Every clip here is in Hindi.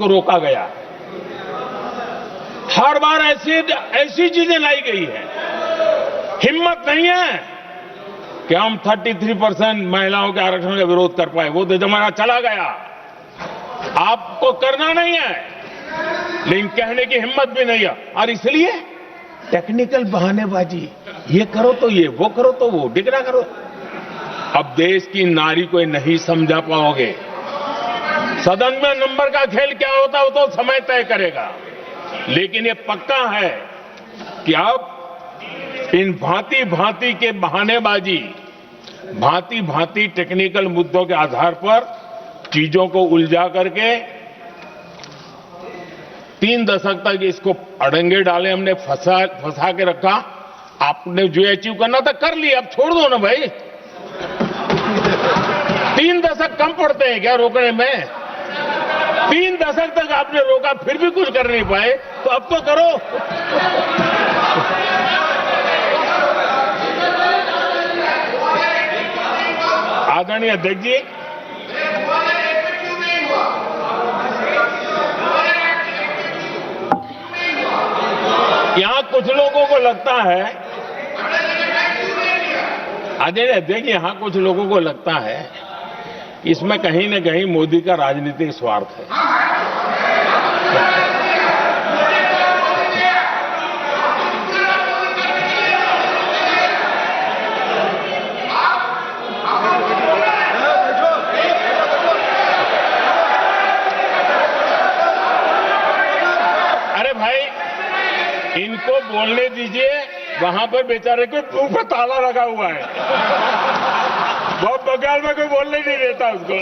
उसको रोका गया। हर बार ऐसी चीजें लाई गई है। हिम्मत नहीं है कि हम 33% महिलाओं के आरक्षण का विरोध कर पाए। वो तो जमाना चला गया। आपको करना नहीं है, लेकिन कहने की हिम्मत भी नहीं है। और इसलिए टेक्निकल बहानेबाजी, ये करो तो ये, वो करो तो वो, डिगरा करो। अब देश की नारी को नहीं समझा पाओगे। सदन में नंबर का खेल क्या होता है वो तो समय तय करेगा, लेकिन ये पक्का है कि अब इन भांति भांति के बहानेबाजी, भांति भांति टेक्निकल मुद्दों के आधार पर चीजों को उलझा करके 3 दशक तक इसको अड़ंगे डाले, हमने फंसा के रखा। आपने जो अचीव करना था कर लिया, अब छोड़ दो ना भाई। 3 दशक कम पड़ते हैं क्या रोकने में? 3 दशक तक आपने रोका, फिर भी कुछ कर नहीं पाए, तो अब तो करो। आदरणीय अध्यक्ष जी, यहां कुछ लोगों को लगता है, आदरणीय अध्यक्ष जी, यहां कुछ लोगों को लगता है इसमें कहीं न कहीं मोदी का राजनीतिक स्वार्थ है। अरे भाई, इनको बोलने दीजिए। वहां पर बेचारे को मुंह पर ताला लगा हुआ है, बहुत बगल में कोई बोलने नहीं देता उसको।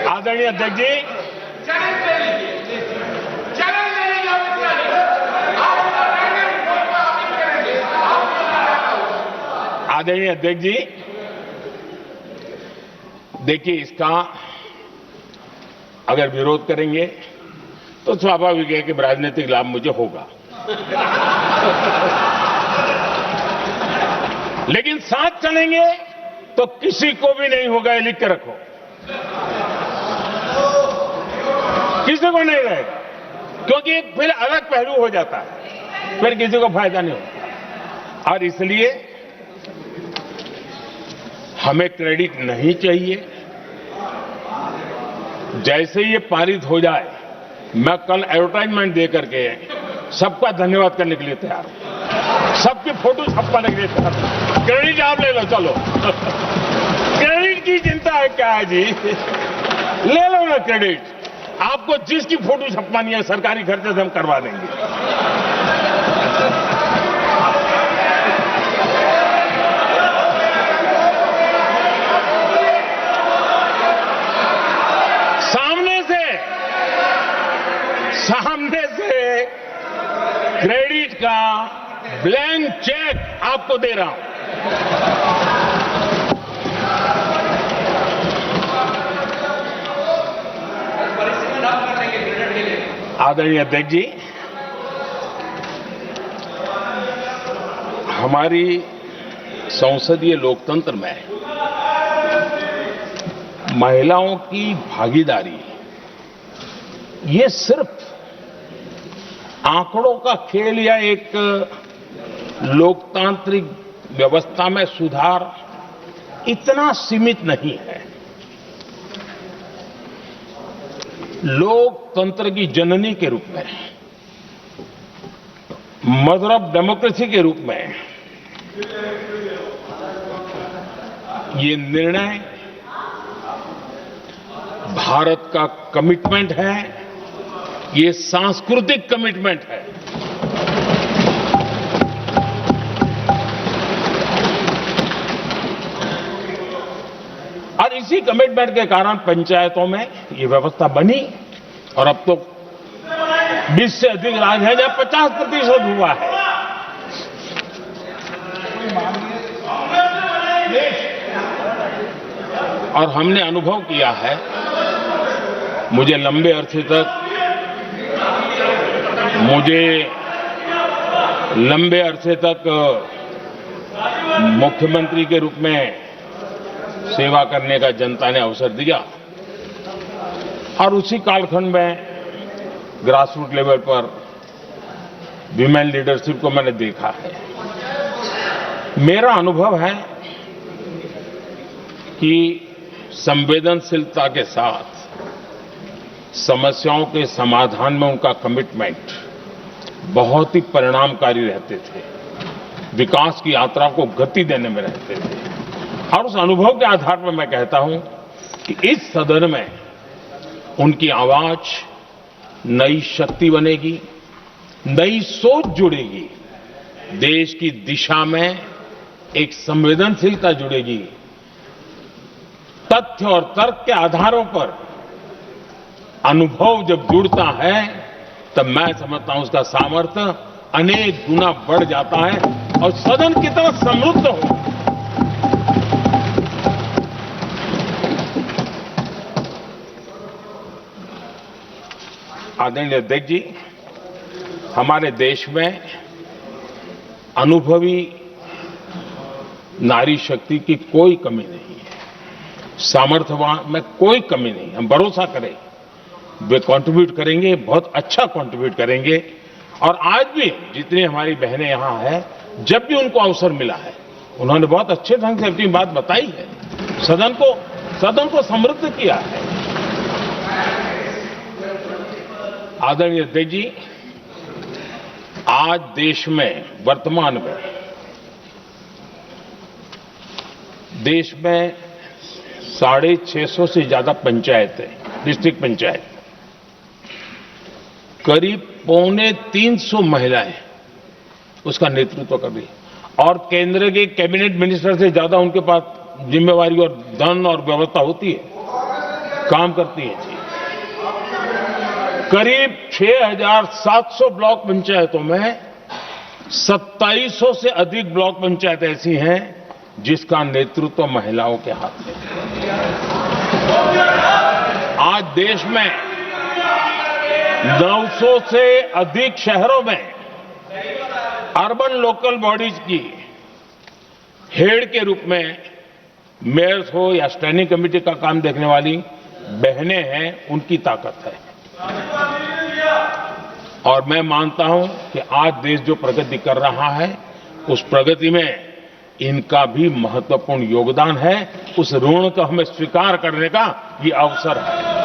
आदरणीय अध्यक्ष जी, आदरणीय अध्यक्ष जी, देखिए, इसका अगर विरोध करेंगे तो स्वाभाविक है कि राजनीतिक लाभ मुझे होगा, लेकिन साथ चलेंगे तो किसी को भी नहीं होगा। ये लिख के रखो, किसी को नहीं रहेगा, क्योंकि एक फिर अलग पहलू हो जाता है, फिर किसी को फायदा नहीं होता। और इसलिए हमें क्रेडिट नहीं चाहिए। जैसे ये पारित हो जाए, मैं कल एडवर्टाइजमेंट दे करके सबका धन्यवाद करने के लिए तैयार हूं, सबकी फोटो छपवाने के लिए तैयार हूं। क्रेडिट आप ले लो, चलो। क्रेडिट की चिंता है क्या है जी? ले लो ना क्रेडिट। आपको जिसकी फोटो छपवानी है सरकारी खर्चे से हम करवा देंगे। सामने से क्रेडिट का ब्लैंक चेक आपको दे रहा हूं। आदरणीय अध्यक्ष जी, हमारी संसदीय लोकतंत्र में महिलाओं की भागीदारी ये सिर्फ आंकड़ों का खेल या एक लोकतांत्रिक व्यवस्था में सुधार इतना सीमित नहीं है। लोकतंत्र की जननी के रूप में, मदर ऑफ डेमोक्रेसी के रूप में ये निर्णय भारत का कमिटमेंट है, ये सांस्कृतिक कमिटमेंट है। और इसी कमिटमेंट के कारण पंचायतों में ये व्यवस्था बनी और अब तो 20 से अधिक राज्य है जहां 50% हुआ है। और हमने अनुभव किया है, मुझे लंबे अरसे तक मुख्यमंत्री के रूप में सेवा करने का जनता ने अवसर दिया और उसी कालखंड में ग्रासरूट लेवल पर विमेन लीडरशिप को मैंने देखा है। मेरा अनुभव है कि संवेदनशीलता के साथ समस्याओं के समाधान में उनका कमिटमेंट बहुत ही परिणामकारी रहते थे, विकास की यात्रा को गति देने में रहते थे। और उस अनुभव के आधार पर मैं कहता हूं कि इस सदन में उनकी आवाज नई शक्ति बनेगी, नई सोच जुड़ेगी, देश की दिशा में एक संवेदनशीलता जुड़ेगी। तथ्य और तर्क के आधारों पर अनुभव जब जुड़ता है तब मैं समझता हूं उसका सामर्थ्य अनेक गुना बढ़ जाता है और सदन कितना समृद्ध हो। आदरणीय अध्यक्ष जी, हमारे देश में अनुभवी नारी शक्ति की कोई कमी नहीं है, सामर्थ्यवान में कोई कमी नहीं। हम भरोसा करें वे कंट्रीब्यूट करेंगे, बहुत अच्छा कंट्रीब्यूट करेंगे। और आज भी जितनी हमारी बहनें यहां हैं, जब भी उनको अवसर मिला है उन्होंने बहुत अच्छे ढंग से अपनी बात बताई है, सदन को समृद्ध किया है। आदरणीय अध्यक्ष जी, आज देश में वर्तमान में देश में 650 से ज्यादा पंचायतें, डिस्ट्रिक्ट पंचायत, करीब 325 महिलाएं उसका नेतृत्व कर रही और केंद्र के कैबिनेट मिनिस्टर से ज्यादा उनके पास जिम्मेवारी और धन और व्यवस्था होती है, काम करती है जी। करीब 6,700 ब्लॉक पंचायतों में 2700 से अधिक ब्लॉक पंचायत ऐसी हैं जिसका नेतृत्व महिलाओं के हाथ में है। आज देश में 900 से अधिक शहरों में अर्बन लोकल बॉडीज की हेड के रूप में मेयर्स हो या स्टैंडिंग कमेटी का काम देखने वाली बहनें हैं, उनकी ताकत है। और मैं मानता हूं कि आज देश जो प्रगति कर रहा है उस प्रगति में इनका भी महत्वपूर्ण योगदान है। उस ऋण को हमें स्वीकार करने का ये अवसर है।